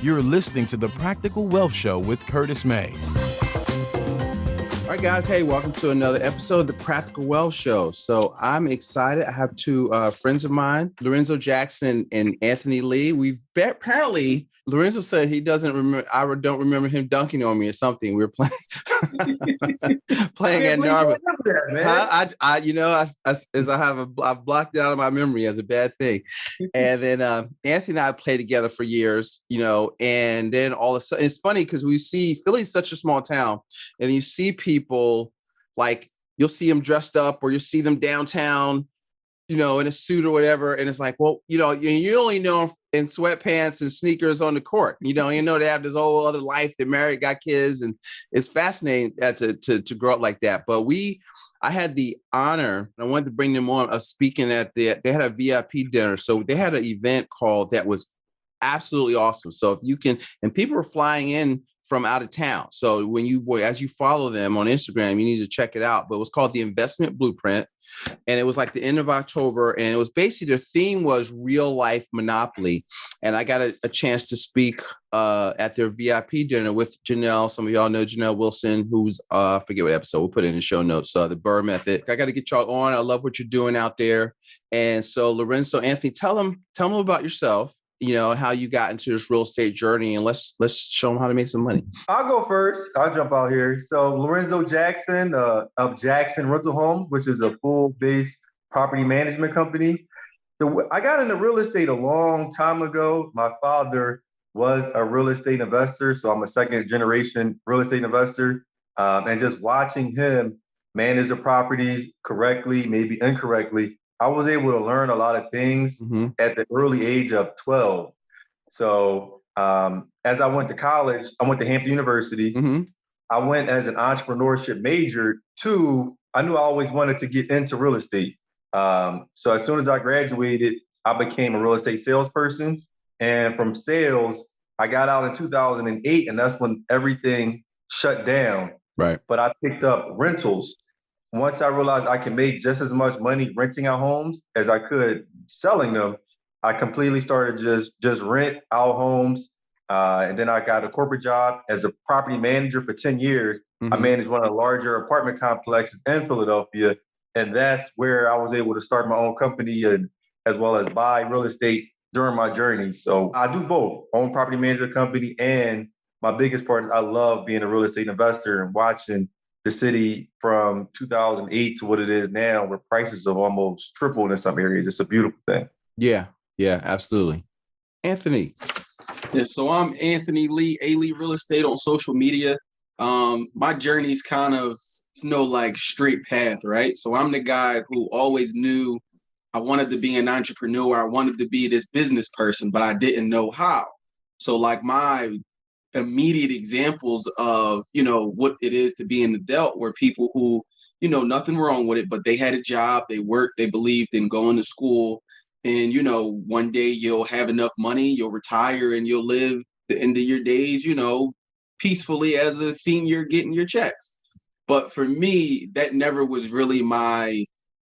You're listening to the Practical Wealth Show with Curtis May. All right, guys. Hey, welcome to another episode of the Practical Wealth Show. So I'm excited. I have two friends of mine, Lorenzo Jackson and Anthony Lee. Apparently, Lorenzo said he doesn't remember. I don't remember him dunking on me or something. We were playing at Narva. I've blocked it out of my memory as a bad thing. And then Anthony and I played together for years, and then all of a sudden, it's funny because we see Philly's such a small town, and you see people like you'll see them dressed up or you'll see them downtown, in a suit or whatever. And it's like, well, you only know them in sweatpants and sneakers on the court. They have this whole other life. They're married, got kids, and it's fascinating to grow up like that. But I had the honor, and I wanted to bring them on, of speaking they had a VIP dinner. So they had an event that was absolutely awesome. So if you can, and people were flying in from out of town. So as you follow them on Instagram, you need to check it out. But it was called the Investment Blueprint. And it was like the end of October. And it was basically, the theme was real life Monopoly. And I got a chance to speak at their VIP dinner with Janelle. Some of y'all know Janelle Wilson, who's, I forget what episode, we'll put it in the show notes. The Burr Method. I got to get y'all on. I love what you're doing out there. And so Lorenzo, Anthony, tell them about yourself, how you got into this real estate journey, and let's show them how to make some money. I'll go first. I'll jump out here. So Lorenzo Jackson of Jackson Rental Homes, which is a full-based property management company. I got into real estate a long time ago. My father was a real estate investor, so I'm a second-generation real estate investor. And just watching him manage the properties correctly, maybe incorrectly, I was able to learn a lot of things at the early age of 12. So as I went to college, I went to Hampton University. I went as an entrepreneurship major I knew I always wanted to get into real estate. So as soon as I graduated, I became a real estate salesperson. And from sales, I got out in 2008, and that's when everything shut down. Right. But I picked up rentals. Once I realized I can make just as much money renting out homes as I could selling them, I completely started just rent out homes. And then I got a corporate job as a property manager for 10 years. I managed one of the larger apartment complexes in Philadelphia. And that's where I was able to start my own company, and as well as buy real estate during my journey. So I do both, own property management company, and my biggest part is I love being a real estate investor and watching the city from 2008 to what it is now, where prices have almost tripled in some areas. It's a beautiful thing. Yeah, absolutely. Anthony. Yeah, so I'm Anthony Lee, A-Lee Real Estate on social media. My journey's kind of, it's no like straight path, right? So I'm the guy who always knew I wanted to be an entrepreneur. I wanted to be this business person, but I didn't know how. So like my immediate examples of, what it is to be an adult were people who, nothing wrong with it, but they had a job, they worked, they believed in going to school. And, one day you'll have enough money, you'll retire, and you'll live the end of your days, peacefully as a senior getting your checks. But for me, that never was really my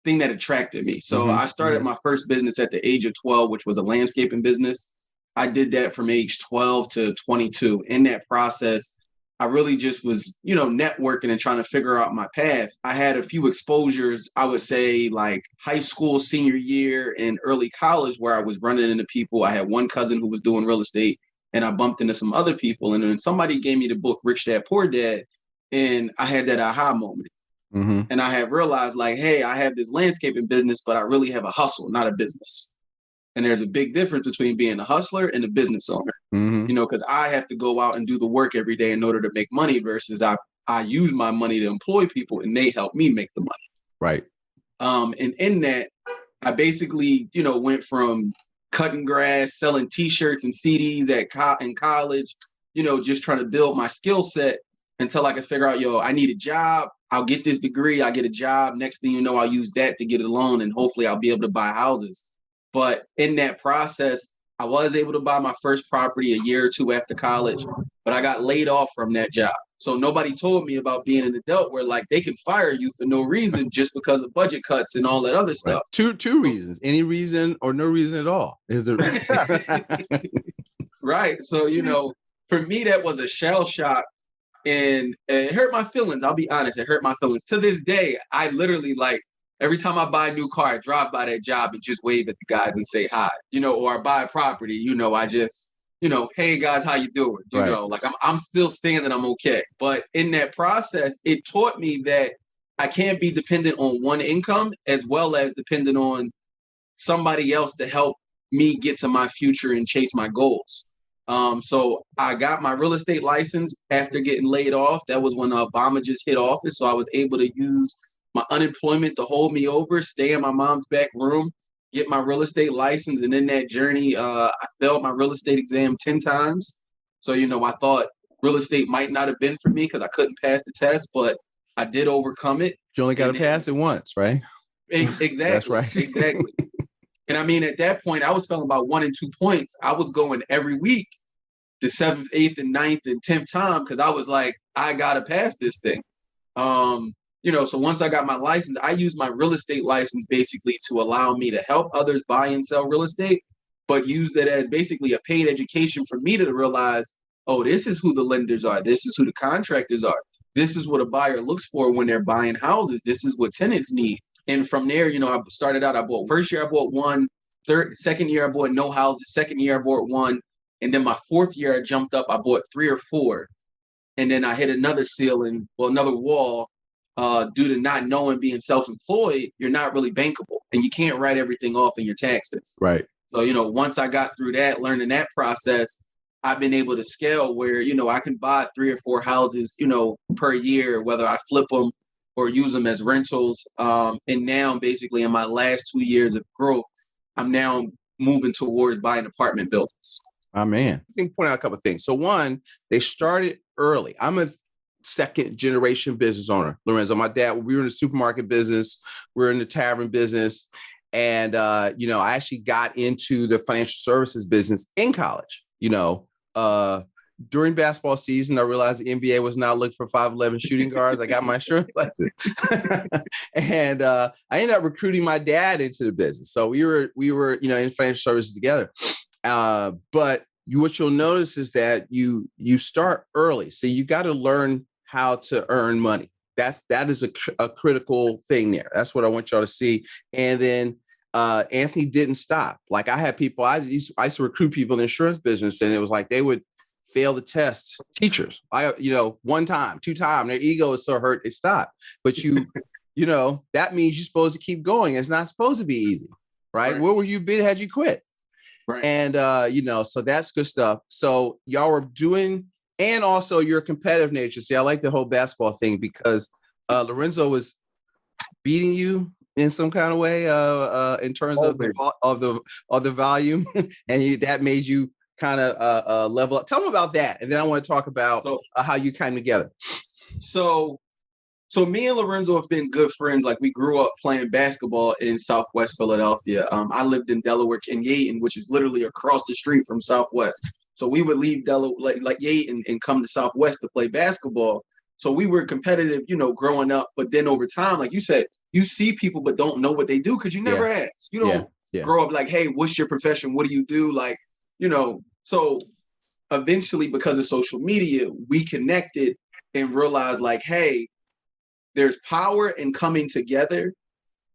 thing that attracted me. So I started my first business at the age of 12, which was a landscaping business. I did that from age 12 to 22. In that process, I really just was, networking and trying to figure out my path. I had a few exposures, I would say like high school, senior year, and early college, where I was running into people. I had one cousin who was doing real estate, and I bumped into some other people. And then somebody gave me the book, Rich Dad, Poor Dad. And I had that aha moment. And I had realized like, hey, I have this landscaping business, but I really have a hustle, not a business. And there's a big difference between being a hustler and a business owner, because I have to go out and do the work every day in order to make money versus I use my money to employ people and they help me make the money. Right. And in that, I basically, went from cutting grass, selling T-shirts and CDs in college, just trying to build my skill set until I could figure out, I need a job. I'll get this degree. I'll get a job. Next thing you know, I'll use that to get a loan, and hopefully I'll be able to buy houses. But in that process, I was able to buy my first property a year or two after college, but I got laid off from that job. So nobody told me about being an adult where like they can fire you for no reason just because of budget cuts and all that other stuff. Right. Two reasons, any reason or no reason at all. Is there? Right. So, for me, that was a shell shock, and it hurt my feelings. I'll be honest. It hurt my feelings. To this day, I literally, like, every time I buy a new car, I drive by that job and just wave at the guys and say hi, or I buy a property, I just, hey guys, how you doing? Right. Like I'm still standing, I'm okay. But in that process, it taught me that I can't be dependent on one income as well as dependent on somebody else to help me get to my future and chase my goals. So I got my real estate license after getting laid off. That was when Obama just hit office. So I was able to use my unemployment to hold me over, stay in my mom's back room, get my real estate license. And in that journey, I failed my real estate exam 10 times. So, I thought real estate might not have been for me because I couldn't pass the test, but I did overcome it. You only got to pass it once, right? Exactly. That's right. Exactly. And I mean, at that point, I was failing about 1 and 2 points. I was going every week, the 7th, 8th, and 9th, and 10th time, because I was like, I got to pass this thing. So once I got my license, I used my real estate license basically to allow me to help others buy and sell real estate, but use that as basically a paid education for me to realize, oh, this is who the lenders are. This is who the contractors are. This is what a buyer looks for when they're buying houses. This is what tenants need. And from there, I started out, first year I bought one, second year I bought no houses, second year I bought one. And then my fourth year I jumped up, I bought 3 or 4. And then I hit another ceiling, another wall, due to not knowing being self-employed, you're not really bankable and you can't write everything off in your taxes. Right. So, once I got through that, learning that process, I've been able to scale where, I can buy 3 or 4 houses, per year, whether I flip them or use them as rentals. And now basically in my last 2 years of growth, I'm now moving towards buying apartment buildings. My man. I think point out a couple of things. So one, they started early. I'm a second generation business owner, Lorenzo. My dad, we were in the supermarket business. We're in the tavern business. And, I actually got into the financial services business in college. During basketball season, I realized the NBA was not looking for 5'11" shooting guards. I got my insurance license, and I ended up recruiting my dad into the business. So we were in financial services together. But what you'll notice is that you start early, so you got to learn how to earn money. That is a critical thing there. That's what I want y'all to see. And then Anthony didn't stop. Like I had people, I used to recruit people in the insurance business, and it was like they would fail the test. Teachers, 1 time, 2 times, their ego is so hurt they stop. But that means you're supposed to keep going. It's not supposed to be easy, right? Where were you been had you quit? Right. And so that's good stuff. So y'all were doing, and also your competitive nature. See, I like the whole basketball thing because Lorenzo was beating you in some kind of way in terms of the volume, and that made you kind of level up. Tell them about that, and then I want to talk about how you came together. So me and Lorenzo have been good friends. Like we grew up playing basketball in Southwest Philadelphia. I lived in Delaware in Yaton, which is literally across the street from Southwest. So we would leave Delaware, like Yaton, and come to Southwest to play basketball. So we were competitive, growing up. But then over time, like you said, you see people but don't know what they do because you never ask. You don't grow up like, hey, what's your profession? What do you do? Like, so eventually because of social media, we connected and realized like, hey, there's power in coming together.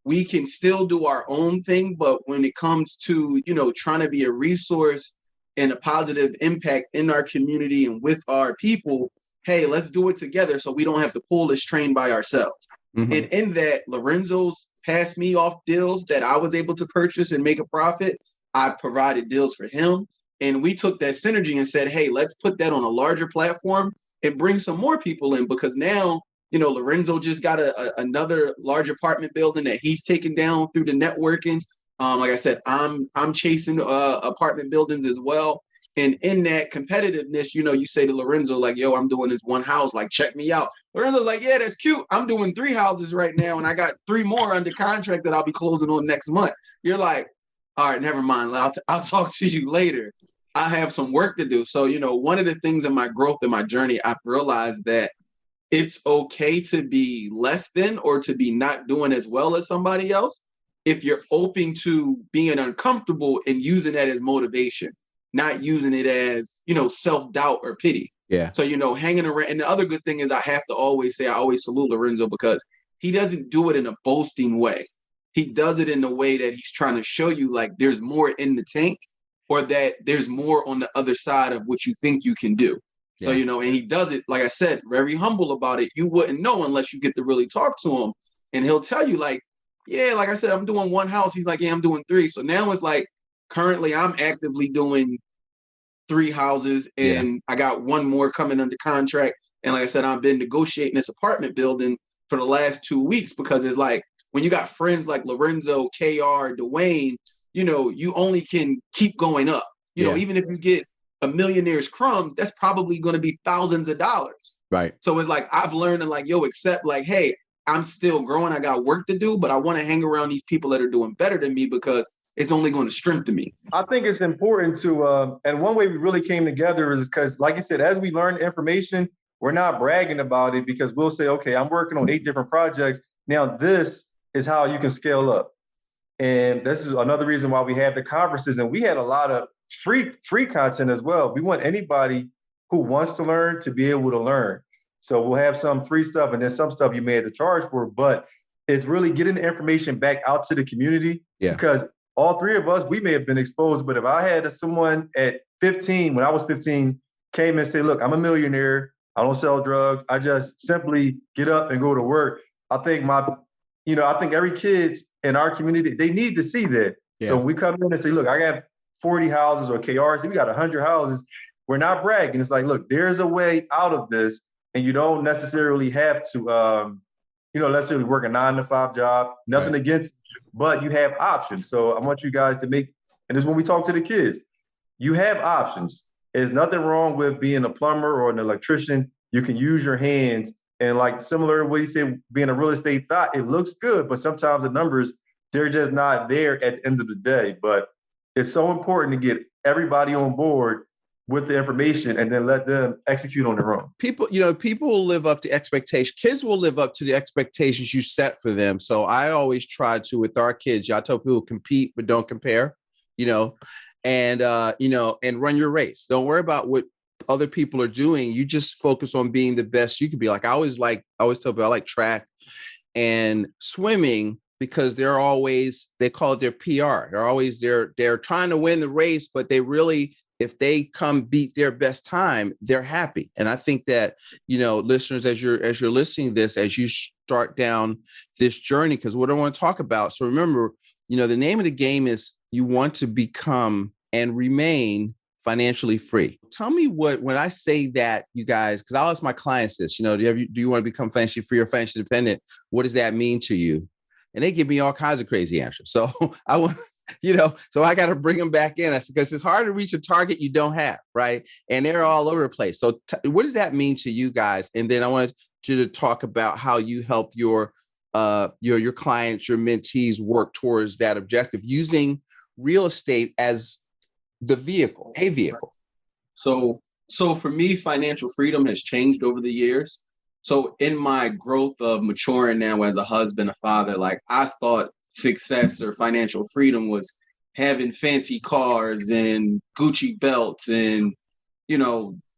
We can still do our own thing, but when it comes to, trying to be a resource and a positive impact in our community and with our people, hey, let's do it together so we don't have to pull this train by ourselves. Mm-hmm. And in that, Lorenzo's passed me off deals that I was able to purchase and make a profit. I provided deals for him. And we took that synergy and said, hey, let's put that on a larger platform and bring some more people in, because now, Lorenzo just got another large apartment building that he's taken down through the networking. Like I said, I'm chasing apartment buildings as well. And in that competitiveness, you say to Lorenzo, like, yo, I'm doing this one house, like, check me out. Lorenzo's like, yeah, that's cute. I'm doing 3 houses right now, and I got 3 more under contract that I'll be closing on next month. You're like, all right, never mind. I'll talk to you later. I have some work to do. So, one of the things in my growth and my journey, I've realized that it's okay to be less than or to be not doing as well as somebody else if you're open to being uncomfortable and using that as motivation. not using it as, self-doubt or pity. Yeah. So, hanging around. And the other good thing is I have to always say, I always salute Lorenzo because he doesn't do it in a boasting way. He does it in the way that he's trying to show you like there's more in the tank or that there's more on the other side of what you think you can do. So, and he does it, like I said, very humble about it. You wouldn't know unless you get to really talk to him. And he'll tell you like, yeah, like I said, I'm doing one house. He's like, yeah, I'm doing 3. So now it's like, currently I'm actively doing 3 houses and I got 1 more coming under contract. And like I said, I've been negotiating this apartment building for the last 2 weeks because it's like, when you got friends like Lorenzo, KR, Dwayne, you only can keep going up. Even if you get a millionaire's crumbs, that's probably going to be thousands of dollars. Right. So it's like, I've learned to like, accept like, hey, I'm still growing. I got work to do, but I want to hang around these people that are doing better than me because it's only going to strengthen me. I think it's important to, and one way we really came together is because, like you said, as we learn information, we're not bragging about it because we'll say, okay, I'm working on 8 different projects. Now this is how you can scale up. And this is another reason why we have the conferences. And we had a lot of free content as well. We want anybody who wants to learn to be able to learn. So we'll have some free stuff and then some stuff you may have to charge for, but it's really getting the information back out to the community because all 3 of us, we may have been exposed, but if I had someone at 15, when I was 15, came and said, look, I'm a millionaire. I don't sell drugs. I just simply get up and go to work. I think I think every kid in our community, they need to see that. Yeah. So when we come in and say, look, I got 40 houses or KRs, we got 100 houses. We're not bragging. It's like, look, there's a way out of this. And you don't necessarily have to, necessarily work a 9-to-5 job, nothing against, but you have options. So I want you guys to and this is when we talk to the kids, you have options. There's nothing wrong with being a plumber or an electrician. You can use your hands. And like similar to what you said, being a real estate thought, it looks good, but sometimes the numbers, they're just not there at the end of the day. But it's so important to get everybody on board with the information and then let them execute on their own. People will live up to expectations. Kids will live up to the expectations you set for them. So I always try to, with our kids, I tell people compete, but don't compare, and run your race. Don't worry about what other people are doing. You just focus on being the best you could be. Like I always tell people I like track and swimming because they call it their PR. They're trying to win the race, but they really, if they come beat their best time, they're happy. And I think that, listeners, as you're listening to this, as you start down this journey, because what I want to talk about. So remember, the name of the game is you want to become and remain financially free. Tell me when I say that, you guys, because I'll ask my clients this, do you want to become financially free or financially independent? What does that mean to you? And they give me all kinds of crazy answers. So I want, so I got to bring them back in because it's hard to reach a target you don't have, right? And they're all over the place. So what does that mean to you guys? And then I wanted you to talk about how you help your clients, your mentees work towards that objective using real estate as a vehicle. So for me, financial freedom has changed over the years. So in my growth of maturing now as a husband, a father, like I thought success or financial freedom was having fancy cars and Gucci belts and,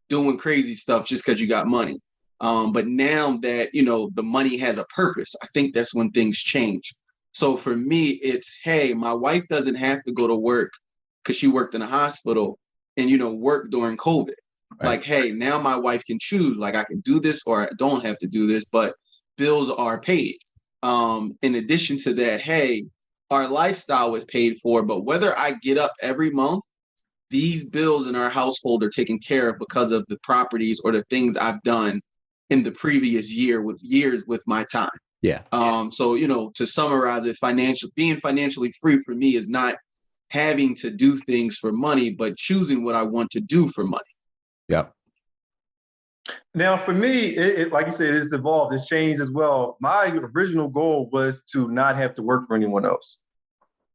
doing crazy stuff just because you got money. But now that, the money has a purpose, I think that's when things change. So for me, it's, hey, my wife doesn't have to go to work because she worked in a hospital and, work during COVID. Right. Like, hey, now my wife can choose, like I can do this or I don't have to do this, but bills are paid. In addition to that, hey, our lifestyle was paid for, but whether I get up every month, these bills in our household are taken care of because of the properties or the things I've done in the previous years with my time. Yeah. So, to summarize it, being financially free for me is not having to do things for money, but choosing what I want to do for money. Yeah. Now, for me, it like you said, it's evolved, it's changed as well. My original goal was to not have to work for anyone else.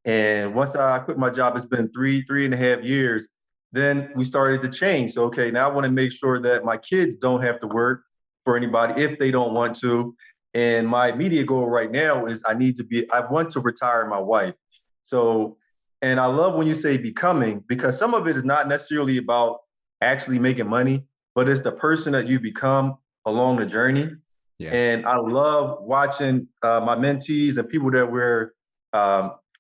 And once I quit my job, it's been 3.5 years, then we started to change. So, okay, now I want to make sure that my kids don't have to work for anybody if they don't want to. And my immediate goal right now is I want to retire my wife. So And I love when you say becoming, because some of it is not necessarily about actually making money, but it's the person that you become along the journey. Yeah. And I love watching my mentees and people that we're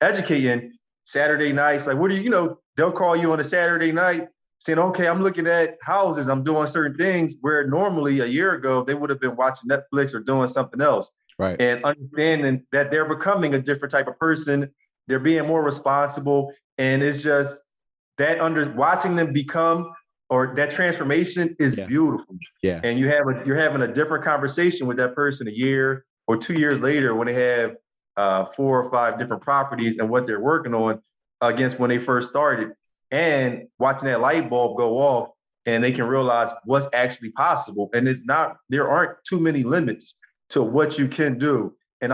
educating Saturday nights. Like, what do you, they'll call you on a Saturday night saying, okay, I'm looking at houses, I'm doing certain things where normally a year ago, they would have been watching Netflix or doing something else. Right. And understanding that they're becoming a different type of person, they're being more responsible. And it's just that watching them become, or that transformation is beautiful. Yeah. And you're having a different conversation with that person a year or 2 years later when they have 4 or 5 different properties and what they're working on against when they first started, and watching that light bulb go off and they can realize what's actually possible. And there aren't too many limits to what you can do. And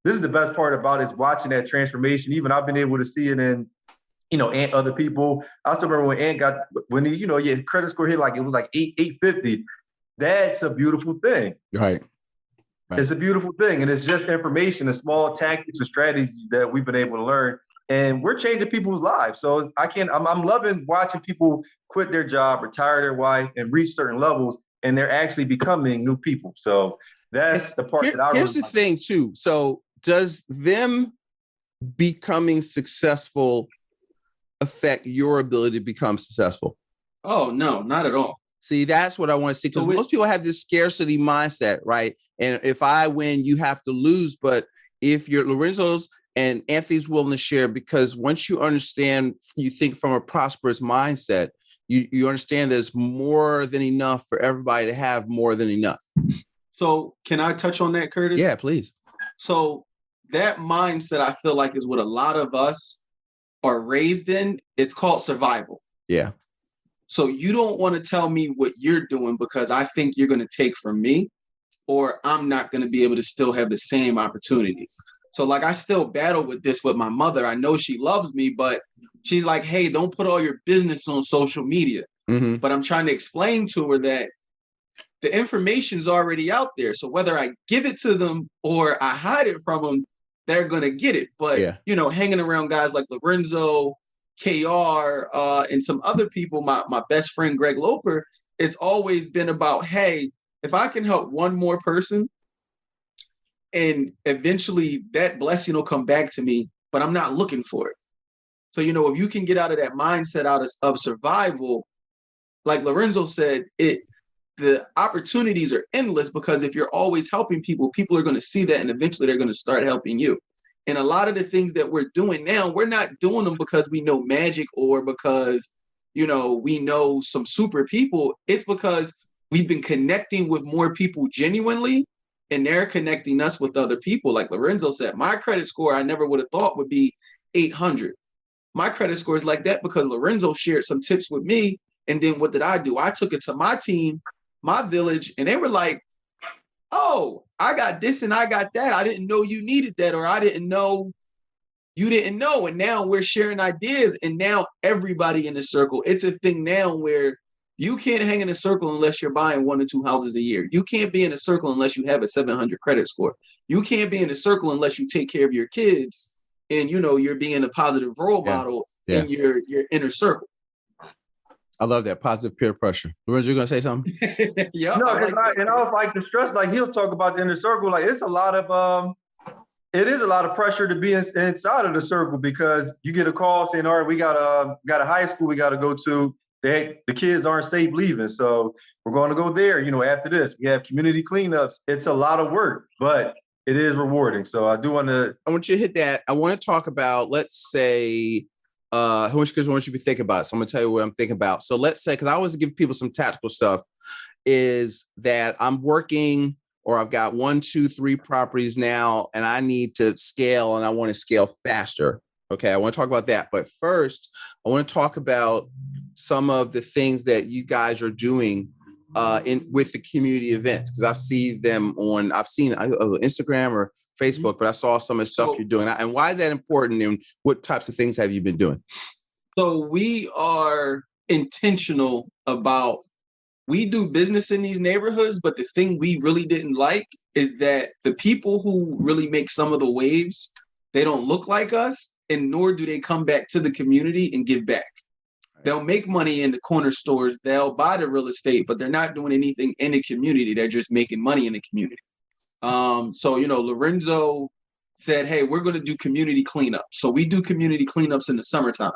this is the best part about it, is watching that transformation. Even I've been able to see it in, Ant, other people. I still remember when Ant your credit score hit it was like 850. That's a beautiful thing. Right. It's a beautiful thing. And it's just information and small tactics and strategies that we've been able to learn. And we're changing people's lives. So I'm loving watching people quit their job, retire their wife, and reach certain levels, and they're actually becoming new people. So that's the part that I really Here's the thing too. So does them becoming successful affect your ability to become successful? Oh, no, not at all. See, that's what I want to see. Because most people have this scarcity mindset, right? And if I win, you have to lose. But if you're Lorenzo's and Anthony's willing to share, because once you understand, you think from a prosperous mindset, you understand there's more than enough for everybody to have more than enough. So can I touch on that, Curtis? Yeah, please. So that mindset, I feel like, is what a lot of us are raised in. It's called survival. Yeah. So you don't want to tell me what you're doing because I think you're going to take from me, or I'm not going to be able to still have the same opportunities. So like, I still battle with this with my mother. I know she loves me, but she's like, hey, don't put all your business on social media. Mm-hmm. But I'm trying to explain to her that the information's already out there. So whether I give it to them or I hide it from them, they're going to get it. But, hanging around guys like Lorenzo, KR, and some other people, my best friend, Greg Loper, it's always been about, hey, if I can help one more person, and eventually that blessing will come back to me, but I'm not looking for it. So, if you can get out of that mindset of survival, like Lorenzo said, the opportunities are endless, because if you're always helping people, people are going to see that, and eventually they're going to start helping you. And a lot of the things that we're doing now, we're not doing them because we know magic or because, we know some super people. It's because we've been connecting with more people genuinely, and they're connecting us with other people. Like Lorenzo said, my credit score, I never would have thought would be 800. My credit score is like that because Lorenzo shared some tips with me. And then what did I do? I took it to my team, my village, and they were like, oh, I got this and I got that. I didn't know you needed that, or I didn't know you didn't know. And now we're sharing ideas, and now everybody in the circle. It's a thing now where you can't hang in a circle unless you're buying 1 or 2 houses a year. You can't be in a circle unless you have a 700 credit score. You can't be in a circle unless you take care of your kids and, you're being a positive role model in your inner circle. I love that positive peer pressure. Lorenzo, you gonna say something? Yeah. No, I was like the stress. Like he'll talk about the inner circle. Like it's a lot of it is a lot of pressure to be inside of the circle, because you get a call saying, all right, we got a high school we got to go to. The kids aren't safe leaving, so we're going to go there. After this, we have community cleanups. It's a lot of work, but it is rewarding. So I want you to hit that. I want to talk about, let's say, I want you to be thinking about it. So I'm going to tell you what I'm thinking about. So let's say, because I always give people some tactical stuff, is that I'm working, or I've got 1, 2, 3 properties now, and I need to scale, and I want to scale faster. Okay, I want to talk about that. But first, I want to talk about some of the things that you guys are doing with the community events, because I've seen Instagram or Facebook, but I saw some of the stuff you're doing. And why is that important, and what types of things have you been doing? So we are intentional about, we do business in these neighborhoods, but the thing we really didn't like is that the people who really make some of the waves, they don't look like us. and nor do they come back to the community and give back. They'll make money in the corner stores. They'll buy the real estate, but they're not doing anything in the community. They're just making money in the community. So, Lorenzo said, hey, we're going to do community cleanup. So we do community cleanups in the summertime.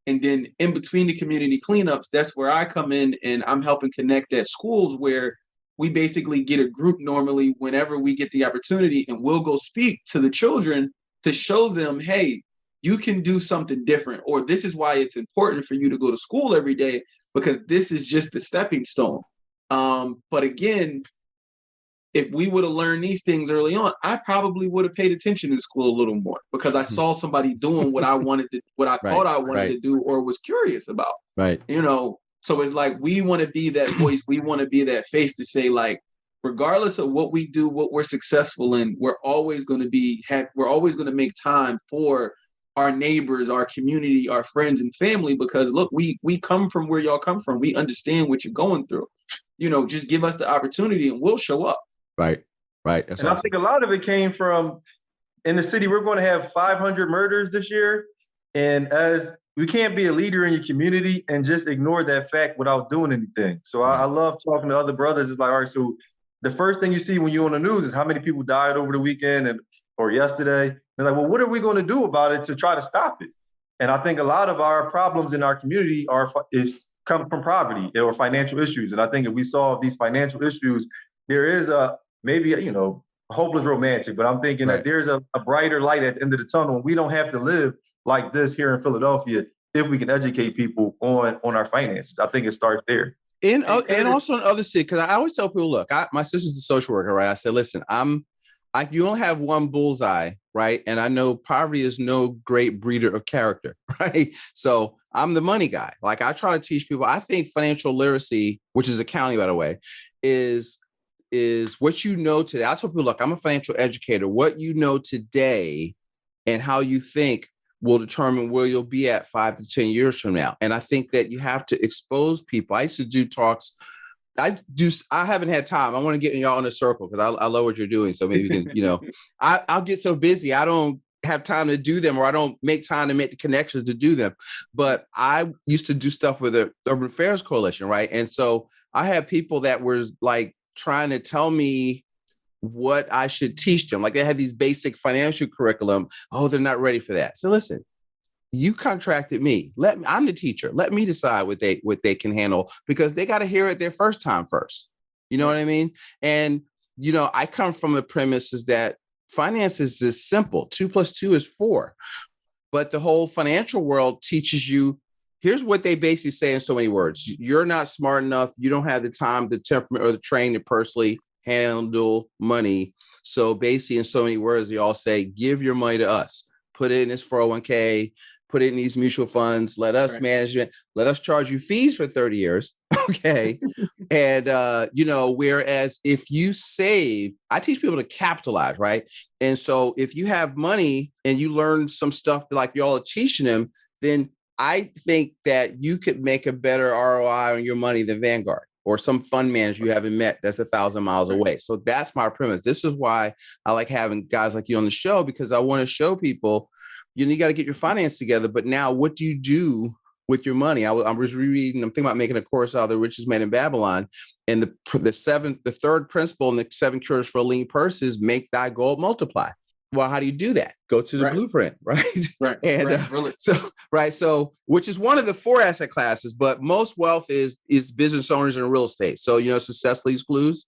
And then in between the community cleanups, that's where I come in and I'm helping connect at schools where we basically get a group normally whenever we get the opportunity, and we'll go speak to the children to show them, hey, you can do something different, or this is why it's important for you to go to school every day, because this is just the stepping stone. But again, if we would have learned these things early on, I probably would have paid attention in school a little more, because I saw somebody doing what I wanted to, what I thought I wanted to do or was curious about. Right. So it's like, we want to be that voice. We want to be that face to say, like, regardless of what we do, what we're successful in, we're always going to make time for our neighbors, our community, our friends and family, because look, we come from where y'all come from. We understand what you're going through. Just give us the opportunity and we'll show up. Right. That's and awesome. I think a lot of it came from, in the city, we're going to have 500 murders this year. And as we can't be a leader in your community and just ignore that fact without doing anything. So I love talking to other brothers. It's like, all right, so the first thing you see when you're on the news is how many people died over the weekend or yesterday. They're like, well, what are we going to do about it to try to stop it? And I think a lot of our problems in our community come from poverty or financial issues. And I think if we solve these financial issues, there is maybe hopeless romantic, but I'm thinking that there's a brighter light at the end of the tunnel. And we don't have to live like this here in Philadelphia if we can educate people on our finances. I think it starts there. And also in other cities, because I always tell people, look, my sister's a social worker, right? I said, listen, you only have one bullseye, right? And I know poverty is no great breeder of character, right? So I'm the money guy. Like, I try to teach people. I think financial literacy, which is accounting, by the way, is what you know today. I tell people, look, I'm a financial educator. What you know today and how you think will determine where you'll be at 5 to 10 years from now. And I think that you have to expose people. I used to do talks. I haven't had time. I want to get y'all in a circle because I love what you're doing. So maybe you can, I'll get so busy. I don't have time to do them, or I don't make time to make the connections to do them. But I used to do stuff with the Urban Affairs Coalition, right? And so I had people that were like trying to tell me what I should teach them. Like, they had these basic financial curriculum. Oh, they're not ready for that. So listen, you contracted me. I'm the teacher. Let me decide what they can handle, because they got to hear it their first time first. You know what I mean? And, I come from the premises that finances is simple. 2 + 2 is 4. But the whole financial world teaches you, here's what they basically say in so many words. You're not smart enough. You don't have the time, the temperament, or the training to personally handle money. So basically, in so many words, they all say, give your money to us. Put it in this 401k, put it in these mutual funds, let us manage it, let us charge you fees for 30 years. Okay. And, whereas if you save, I teach people to capitalize, right? And so if you have money and you learn some stuff like y'all are teaching them, then I think that you could make a better ROI on your money than Vanguard or some fund manager you haven't met that's 1,000 miles away. So that's my premise. This is why I like having guys like you on the show, because I want to show people, you got to get your finance together. But now, what do you do with your money? I'm rereading. I'm thinking about making a course out of The Richest Man in Babylon, and the third principle in the 7 cures for a lean purse is make thy gold multiply. Well, how do you do that? Go to the blueprint, right? Right. And so which is one of the 4 asset classes, but most wealth is business owners and real estate. So, success leaves clues.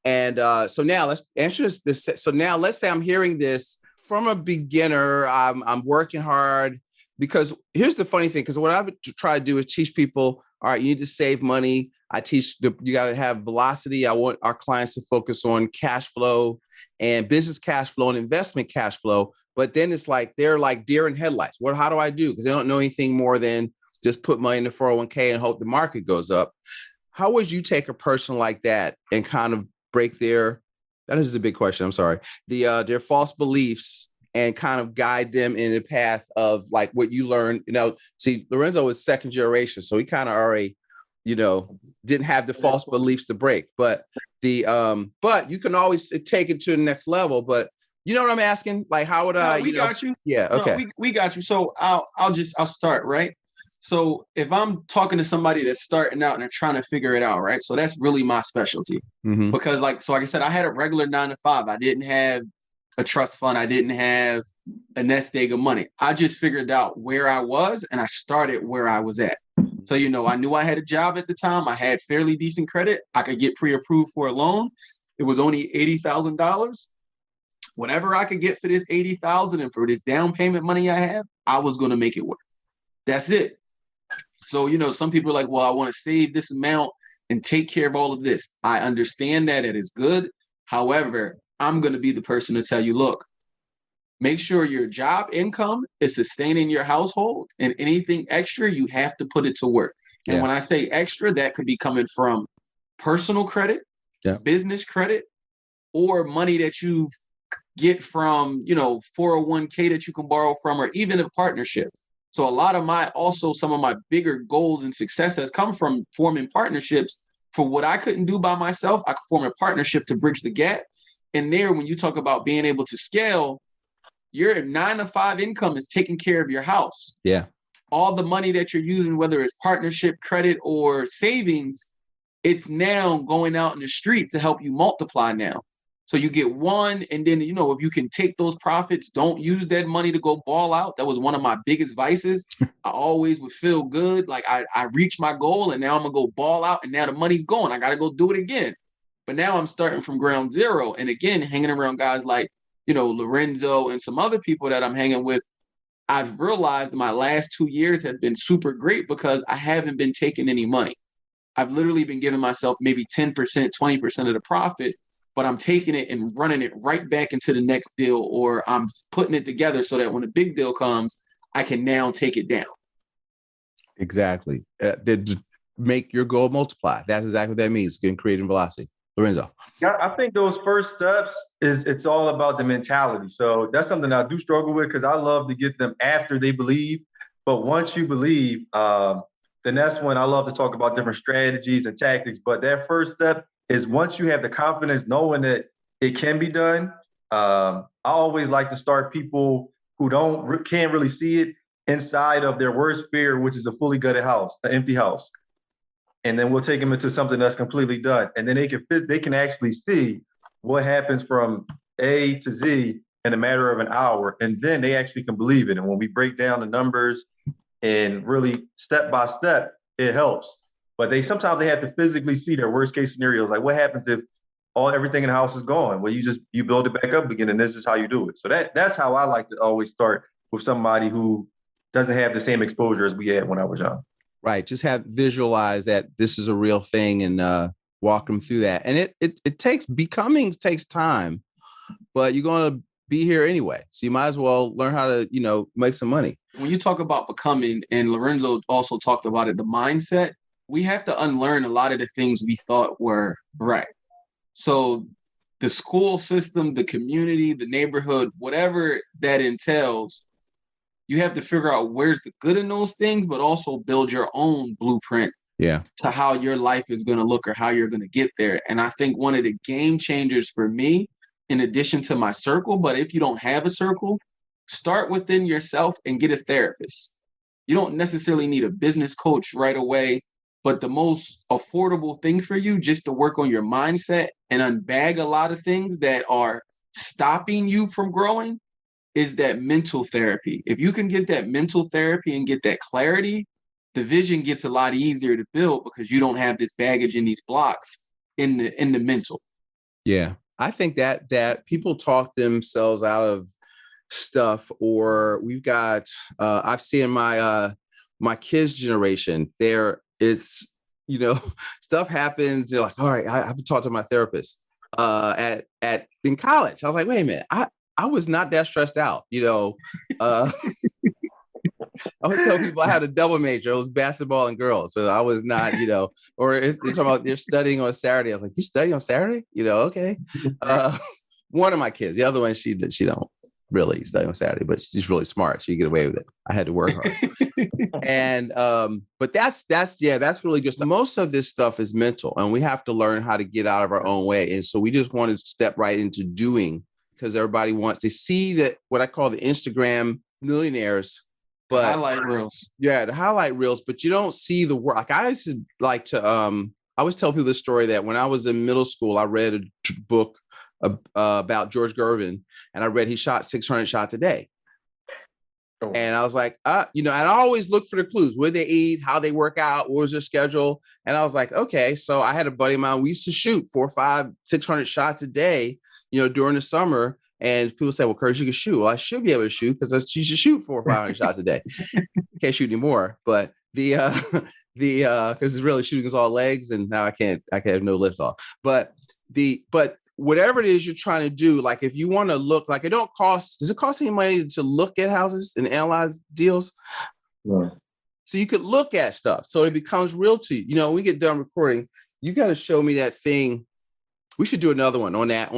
And so now let's answer this. So now let's say I'm hearing this from a beginner. I'm working hard, because here's the funny thing, because what I would try to do is teach people, all right, you need to save money. I teach you got to have velocity. I want our clients to focus on cash flow and business cash flow and investment cash flow. But then it's like, they're like deer in headlights. How do I do? Because they don't know anything more than just put money in the 401k and hope the market goes up. How would you take a person like that and kind of break that is a big question, I'm sorry, their false beliefs, and kind of guide them in the path of like what you learned? See, Lorenzo was second generation, so he kind of already, didn't have the false beliefs to break. But but you can always take it to the next level. But You know what I'm asking? Like, how would I? No, we got you. Yeah. Okay. No, we got you. So I'll start, right? So if I'm talking to somebody that's starting out and they're trying to figure it out, right? So that's really my specialty. Mm-hmm. Because like I said, I had a regular 9 to 5. I didn't have a trust fund. I didn't have a nest egg of money. I just figured out where I was and I started where I was at. So, I knew I had a job at the time. I had fairly decent credit. I could get pre-approved for a loan. It was only $80,000. Whatever I could get for this $80,000 and for this down payment money I have, I was going to make it work. That's it. So, some people are like, well, I want to save this amount and take care of all of this. I understand that it is good. However, I'm going to be the person to tell you, look, make sure your job income is sustaining your household, and anything extra, you have to put it to work. And when I say extra, that could be coming from personal credit, business credit, or money that you get from, 401k that you can borrow from, or even a partnership. So a lot of some of my bigger goals and success has come from forming partnerships. For what I couldn't do by myself, I could form a partnership to bridge the gap. And there, when you talk about being able to scale, your 9 to 5 income is taking care of your house. Yeah. All the money that you're using, whether it's partnership, credit, or savings, it's now going out in the street to help you multiply now. So you get one, and then, if you can take those profits, don't use that money to go ball out. That was one of my biggest vices. I always would feel good. Like I reached my goal and now I'm going to go ball out and now the money's gone. I got to go do it again. But now I'm starting from ground zero. And again, hanging around guys like, Lorenzo and some other people that I'm hanging with, I've realized my last 2 years have been super great because I haven't been taking any money. I've literally been giving myself maybe 10%, 20% of the profit, but I'm taking it and running it right back into the next deal, or I'm putting it together so that when the big deal comes, I can now take it down. Exactly. Make your goal multiply. That's exactly what that means. Getting creative velocity. Lorenzo. Yeah, I think those first steps it's all about the mentality. So that's something I do struggle with because I love to get them after they believe. But once you believe, then that's when I love to talk about different strategies and tactics. But that first step is once you have the confidence knowing that it can be done. I always like to start people who can't really see it inside of their worst fear, which is a fully gutted house, an empty house. And then we'll take them into something that's completely done. And then they can actually see what happens from A to Z in a matter of an hour. And then they actually can believe it. And when we break down the numbers and really step by step, it helps. But sometimes they have to physically see their worst case scenarios. Like what happens if everything in the house is gone? Well, you build it back up again, and this is how you do it. So that's how I like to always start with somebody who doesn't have the same exposure as we had when I was young. Right. Just visualize that this is a real thing and walk them through that. And it takes time, but you're going to be here anyway. So you might as well learn how to, make some money. When you talk about becoming, and Lorenzo also talked about it, the mindset, we have to unlearn a lot of the things we thought were right. So the school system, the community, the neighborhood, whatever that entails, you have to figure out where's the good in those things, but also build your own blueprint to how your life is going to look or how you're going to get there. And I think one of the game changers for me, in addition to my circle, but if you don't have a circle, start within yourself and get a therapist. You don't necessarily need a business coach right away, but the most affordable thing for you, just to work on your mindset and unbag a lot of things that are stopping you from growing, is that mental therapy. If you can get that mental therapy and get that clarity, the vision gets a lot easier to build because you don't have this baggage in these blocks in the mental. Yeah. I think that people talk themselves out of stuff, or we've got I've seen my kids' generation there. It's, stuff happens. They're like, all right, I have to talk to my therapist in college. I was like, wait a minute. I was not that stressed out, I always tell people I had a double major. It was basketball and girls. So I was not, or they're talking about they're studying on Saturday. I was like, you study on Saturday? Okay. One of my kids, the other one, she don't really study on Saturday, but she's really smart. She get away with it. I had to work hard. And, but that's really just, most of this stuff is mental, and we have to learn how to get out of our own way. And so we just want to step right into doing because everybody wants to see that what I call the Instagram millionaires, but highlight reels. Yeah, the highlight reels, but you don't see the work. Like I used to like to I always tell people the story that when I was in middle school, I read a book about George Gervin, and I read he shot 600 shots a day. And I was like, and I always look for the clues, where they eat, how they work out, what was their schedule. And I was like, okay, so I had a buddy of mine, we used to shoot 400, 500, 600 shots a day, during the summer. And people say, well, Curtis, you can shoot. Well, I should be able to shoot because you should shoot 400 or 500 shots a day. Can't shoot anymore. But because it's really shooting is all legs, and now I can have no lift off. But whatever it is you're trying to do, like if you want to look, like does it cost any money to look at houses and analyze deals? Yeah. So you could look at stuff. So it becomes real to you. When we get done recording, you got to show me that thing. We should do another one on that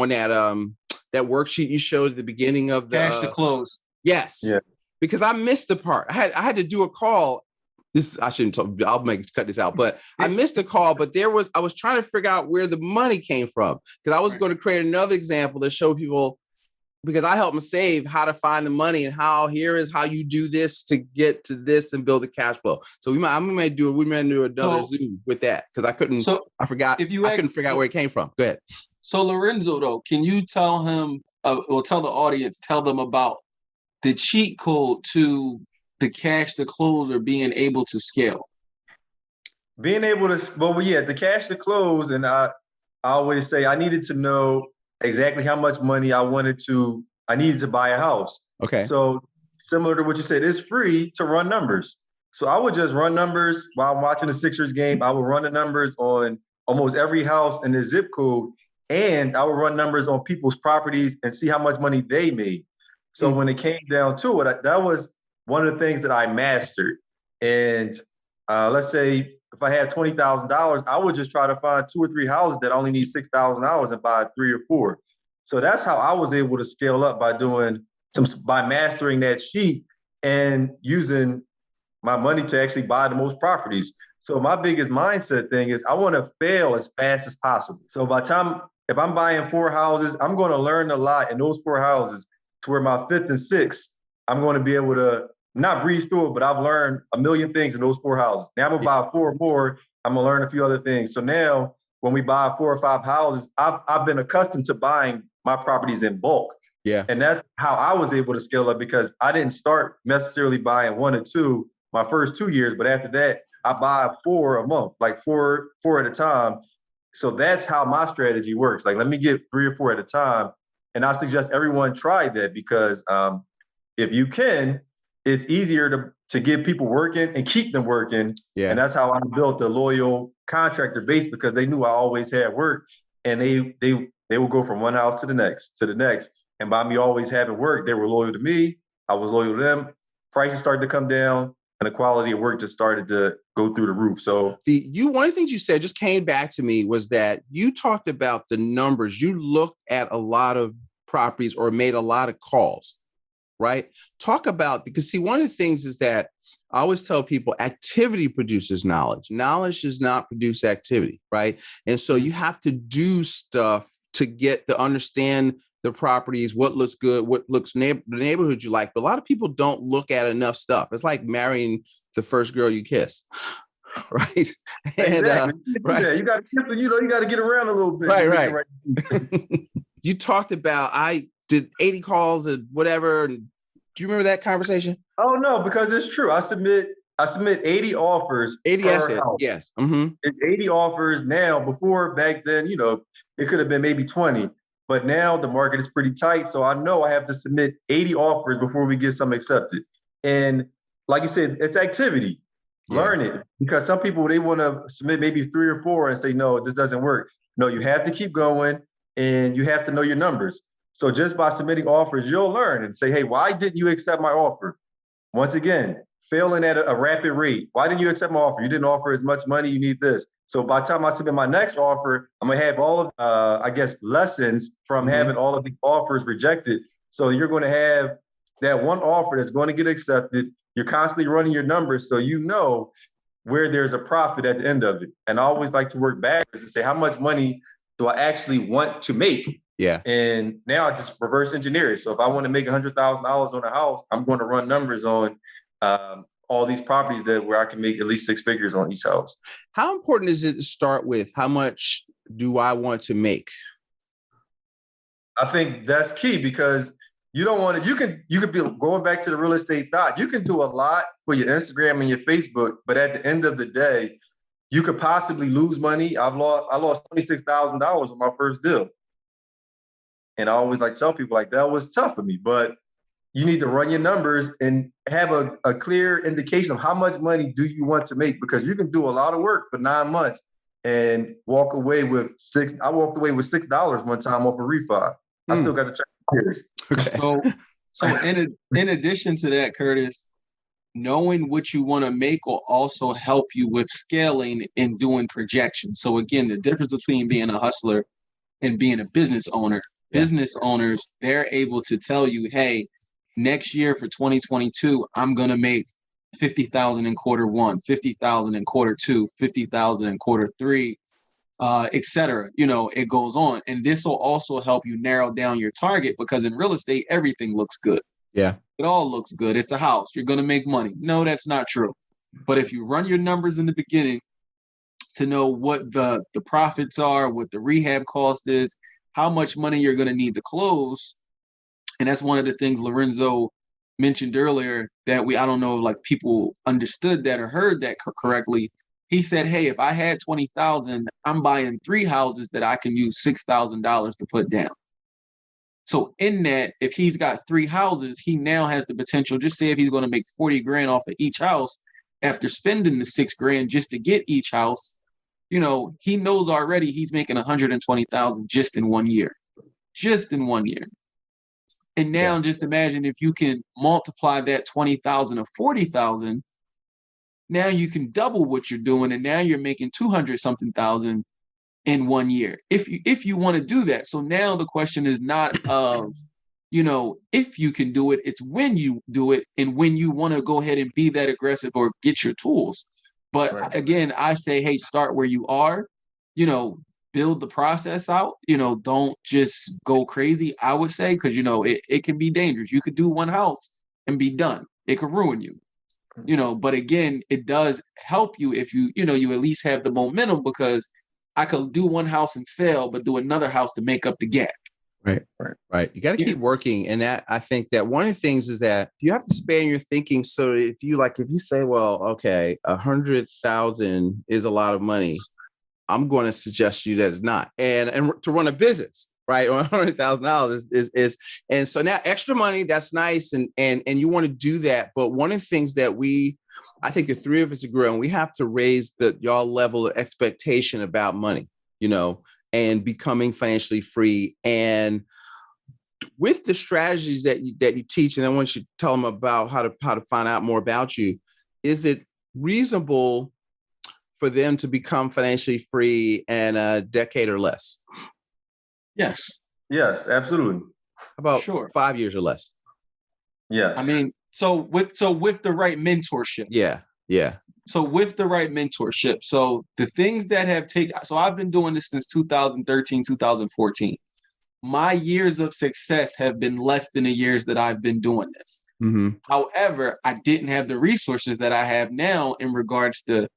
that worksheet you showed at the beginning of the Cash to close. Yes. Yeah. Because I missed the part. I had to do a call. I shouldn't talk. I'll cut this out. But I missed the call. But I was trying to figure out where the money came from, because I was going to create another example to show people, because I help them save, how to find the money, and here is how you do this to get to this and build the cash flow. So we might do another Zoom with that, because I couldn't. I forgot. I couldn't figure out where it came from. Go ahead. So Lorenzo, though, can you tell him or tell the audience, tell them about the cheat code to the cash to close or being able to scale? Being able to, the cash to close, and I always say I needed to know exactly how much money I needed to buy a house. Okay. So similar to what you said, it's free to run numbers. So I would just run numbers while I'm watching the Sixers game. I would run the numbers on almost every house in the zip code, and I would run numbers on people's properties and see how much money they made. So when it came down to it, that was one of the things that I mastered. And let's say if I had $20,000, I would just try to find 2 or 3 houses that only need $6,000 and buy 3 or 4. So that's how I was able to scale up, by mastering that sheet and using my money to actually buy the most properties. So my biggest mindset thing is I want to fail as fast as possible. So if I'm buying 4 houses, I'm going to learn a lot in those 4 houses, to where my 5th and 6th, I'm going to be able to not breeze through it, but I've learned a million things in those 4 houses. Now I'm going to buy 4 more. I'm going to learn a few other things. So now when we buy 4 or 5 houses, I've been accustomed to buying my properties in bulk. Yeah. And that's how I was able to scale up, because I didn't start necessarily buying 1 or 2 my first 2 years, but after that, I buy 4 a month, like 4 at a time. So that's how my strategy works. Like, let me get 3 or 4 at a time. And I suggest everyone try that, because if you can, it's easier to get people working and keep them working. Yeah. And that's how I built a loyal contractor base, because they knew I always had work, and they will go from one house to the next. And by me always having work, they were loyal to me. I was loyal to them. Prices started to come down, and the quality of work just started to go through the roof. So one of the things you said just came back to me was that you talked about the numbers. You looked at a lot of properties or made a lot of calls, right? Talk about, because see, one of the things is that I always tell people activity produces knowledge. Knowledge does not produce activity, right? And so you have to do stuff to understand the properties, what looks good, what looks the neighborhood you like. But a lot of people don't look at enough stuff. It's like marrying the first girl you kiss, right? And right. Yeah, you got to get around a little bit. Right. You talked about I did 80 calls and whatever. And do you remember that conversation? Oh no, because it's true. I submit 80 offers. 80 assets. Yes. Mm-hmm. It's 80 offers now. Before, back then, it could have been maybe 20. But now the market is pretty tight. So I know I have to submit 80 offers before we get some accepted. And like you said, it's activity. Yeah. Learn it. Because some people, they want to submit maybe 3 or 4 and say, no, this doesn't work. No, you have to keep going, and you have to know your numbers. So just by submitting offers, you'll learn and say, hey, why didn't you accept my offer? Once again, failing at a rapid rate. Why didn't you accept my offer? You didn't offer as much money. You need this. So by the time I submit my next offer, I'm going to have all of, lessons from having all of the offers rejected. So you're going to have that one offer that's going to get accepted. You're constantly running your numbers, so you know where there's a profit at the end of it. And I always like to work backwards and say, how much money do I actually want to make? Yeah. And now I just reverse engineer it. So if I want to make $100,000 on a house, I'm going to run numbers on all these properties where I can make at least six figures on each house. How important is it to start with? How much do I want to make? I think that's key, because you don't want to, you could be going back to the real estate thought. You can do a lot for your Instagram and your Facebook, but at the end of the day, you could possibly lose money. I lost $26,000 on my first deal. And I always tell people that was tough for me, but you need to run your numbers and have a clear indication of how much money do you want to make, because you can do a lot of work for 9 months and walk away with I walked away with $6 one time off a refi. I still got to check my peers. Okay. So in addition to that, Curtis, knowing what you want to make will also help you with scaling and doing projections. So again, the difference between being a hustler and being a business owner. Business owners, they're able to tell you, hey, next year for 2022, I'm going to make 50,000 in quarter one, 50,000 in quarter two, 50,000 in quarter three, et cetera. It goes on. And this will also help you narrow down your target, because in real estate, everything looks good. Yeah. It all looks good. It's a house. You're going to make money. No, that's not true. But if you run your numbers in the beginning to know what the profits are, what the rehab cost is, how much money you're going to need to close. And that's one of the things Lorenzo mentioned earlier that I don't know, people understood that or heard that correctly. He said, hey, if I had 20,000, I'm buying 3 houses that I can use $6,000 to put down. So in that, if he's got 3 houses, he now has the potential, just say if he's going to make 40 grand off of each house after spending the 6 grand just to get each house, he knows already he's making 120,000 just in 1 year. And now just imagine if you can multiply that 20,000 or 40,000, now you can double what you're doing. And now you're making 200 something thousand in 1 year. If you want to do that. So now the question is not of, if you can do it, it's when you do it and when you want to go ahead and be that aggressive or get your tools. But again, I say, hey, start where you are, build the process out, don't just go crazy, I would say, because, it can be dangerous. You could do 1 house and be done. It could ruin you, but again, it does help you if you at least have the momentum, because I could do 1 house and fail, but do another house to make up the gap. Right. You got to keep working. And that, I think that one of the things is that you have to span your thinking. So if you say, well, okay, 100,000 is a lot of money, I'm going to suggest you that it's not. And to run a business, right, on $100,000 is and so now extra money, that's nice, and you want to do that. But one of the things that I think the 3 of us agree on, we have to raise y'all level of expectation about money, and becoming financially free. And with the strategies that you teach, and I want you to tell them about how to find out more about you. Is it reasonable for them to become financially free in a decade or less? Yes, absolutely. About 5 years or less. Yeah. I mean, so with the right mentorship. Yeah. So with the right mentorship, so the things that have so I've been doing this since 2013, 2014. My years of success have been less than the years that I've been doing this. Mm-hmm. However, I didn't have the resources that I have now in regards to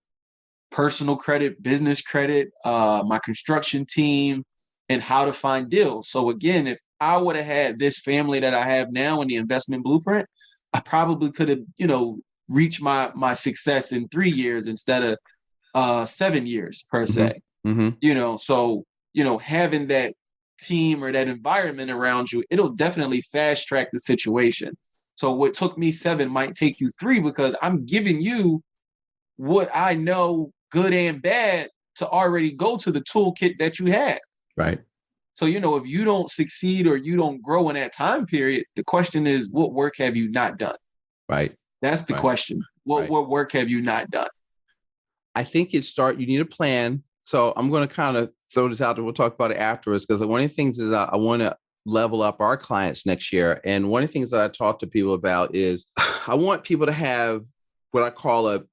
personal credit, business credit, my construction team, and how to find deals. So again, if I would have had this family that I have now in the investment blueprint, I probably could have, reached my success in 3 years instead of 7 years per se. Mm-hmm. So having that team or that environment around you, it'll definitely fast track the situation. So what took me 7 might take you 3, because I'm giving you what I know, good and bad, to already go to the toolkit that you had. Right. So, if you don't succeed or you don't grow in that time period, the question is, what work have you not done? Right. That's the question. What work have you not done? I think you need a plan. So I'm going to kind of throw this out there. We'll talk about it afterwards, because one of the things is I want to level up our clients next year. And one of the things that I talk to people about is I want people to have what I call a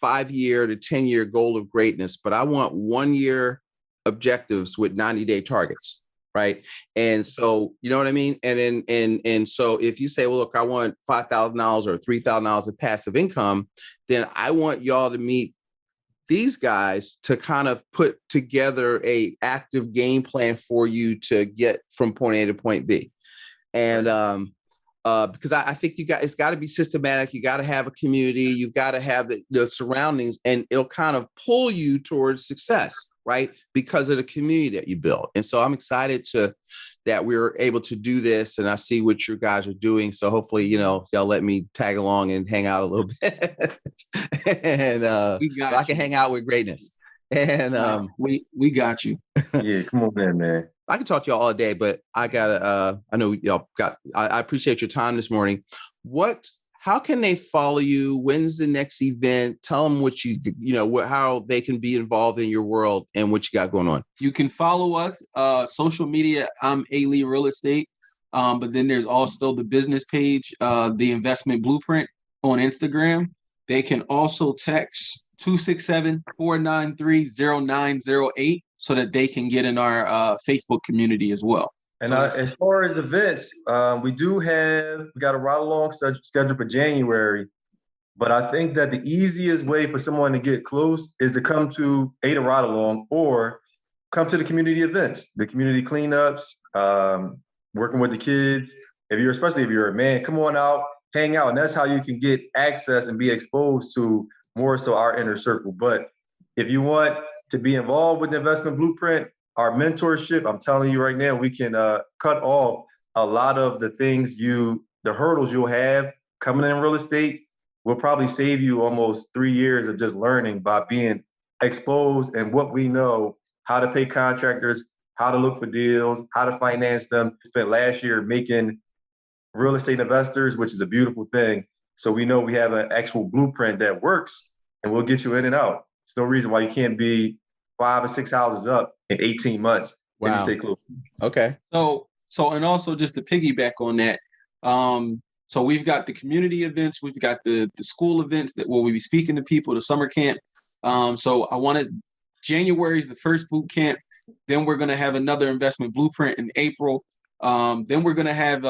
5-year to 10-year goal of greatness, but I want 1 year objectives with 90-day targets. right? And so, you know what I mean? And so if you say, well, look, I want $5,000 or $3,000 of passive income, then I want y'all to meet these guys to kind of put together a active game plan for you to get from point A to point B. And because I think it's got to be systematic. You got to have a community. You've got to have the surroundings, and it'll kind of pull you towards success, right? Because of the community that you build. And so I'm excited that we're able to do this, and I see what you guys are doing. So hopefully, y'all let me tag along and hang out a little bit, and so I can hang out with greatness. And we got you. Yeah, come on, man. I can talk to y'all all day, but I know y'all I appreciate your time this morning. How can they follow you? When's the next event? Tell them how they can be involved in your world and what you got going on. You can follow us, social media. I'm Lee Real Estate. But then there's also the business page, the Investment Blueprint on Instagram. They can also text 267-493-0908 so that they can get in our Facebook community as well. And as far as events, we got a ride along scheduled for January. But I think that the easiest way for someone to get close is to come to a ride along or come to the community events, the community cleanups, working with the kids. Especially if you're a man, come on out, hang out. And that's how you can get access and be exposed to more so our inner circle. But if you want to be involved with the Investment Blueprint, our mentorship, I'm telling you right now, we can cut off a lot of the hurdles you'll have coming in real estate. We'll probably save you almost 3 years of just learning by being exposed and what we know, how to pay contractors, how to look for deals, how to finance them. Spent last year making real estate investors, which is a beautiful thing. So we know we have an actual blueprint that works, and we'll get you in and out. There's no reason why you can't be 5 or 6 houses up in 18 months. Wow. Okay. So and also just to piggyback on that, so we've got the community events, we've got the school events that where we be speaking to people, the summer camp. So January is the first boot camp. Then we're going to have another Investment Blueprint in April. Then we're going to have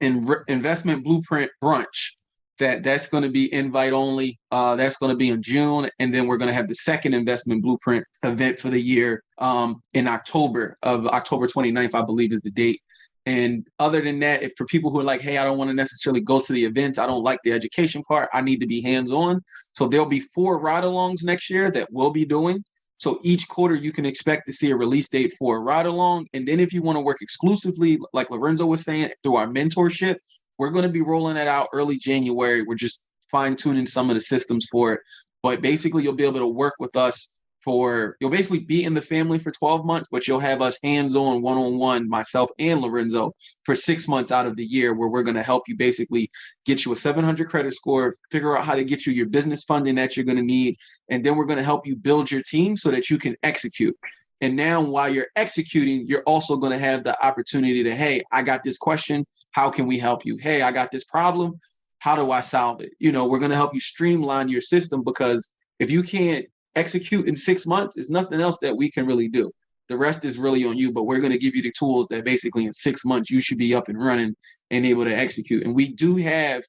Investment Blueprint brunch. That's going to be invite only. That's going to be in June. And then we're going to have the second Investment Blueprint event for the year in October 29th, I believe is the date. And other than that, if for people who are like, hey, I don't want to necessarily go to the events, I don't like the education part, I need to be hands-on. So there'll be 4 ride-alongs next year that we'll be doing. So each quarter, you can expect to see a release date for a ride-along. And then if you want to work exclusively, like Lorenzo was saying, through our mentorship, we're going to be rolling that out early January. We're just fine-tuning some of the systems for it. But basically, you'll be able to work with us you'll basically be in the family for 12 months, but you'll have us hands-on, one-on-one, myself and Lorenzo, for 6 months out of the year, where we're going to help you basically get you a 700 credit score, figure out how to get you your business funding that you're going to need, and then we're going to help you build your team so that you can execute. And now while you're executing, you're also going to have the opportunity to, hey, I got this question. How can we help you? Hey, I got this problem. How do I solve it? We're going to help you streamline your system, because if you can't execute in 6 months, there's nothing else that we can really do. The rest is really on you, but we're going to give you the tools that basically in 6 months, you should be up and running and able to execute. And we do have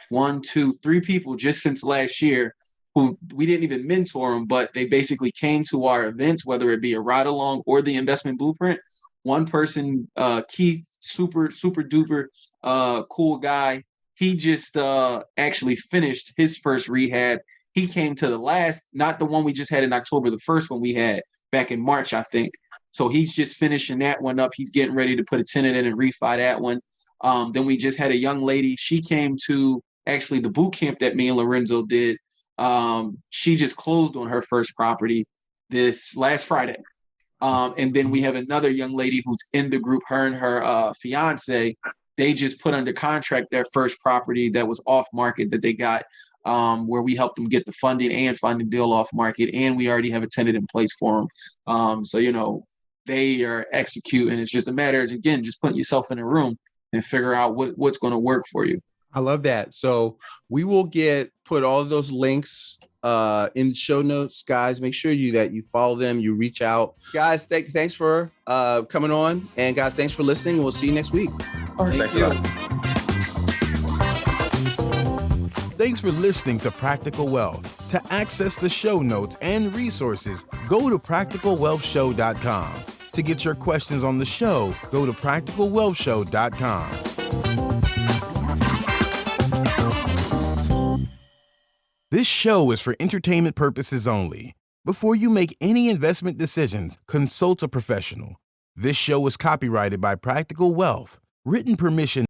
1, 2, 3 people just since last year who we didn't even mentor them, but they basically came to our events, whether it be a ride along or the Investment Blueprint. One person, Keith, super duper cool guy. He just actually finished his first rehab. He came to the last, not the one we just had in October, the first one we had back in March, I think. So he's just finishing that one up. He's getting ready to put a tenant in and refi that one. Then we just had a young lady. She came to actually the boot camp that me and Lorenzo did. She just closed on her first property this last Friday. And then we have another young lady who's in the group, her and her fiance. They just put under contract their first property that was off market that they got, where we helped them get the funding and find the deal off market. And we already have a tenant in place for them. So, they are executing. It's just a matter of, again, just putting yourself in a room and figure out what's going to work for you. I love that. So we will put all of those links in the show notes, guys. Make sure that you follow them, you reach out. Guys, thanks for coming on. And guys, thanks for listening. We'll see you next week. All right, Thank you. Thanks for listening to Practical Wealth. To access the show notes and resources, go to practicalwealthshow.com. To get your questions on the show, go to practicalwealthshow.com. This show is for entertainment purposes only. Before you make any investment decisions, consult a professional. This show is copyrighted by Practical Wealth. Written permission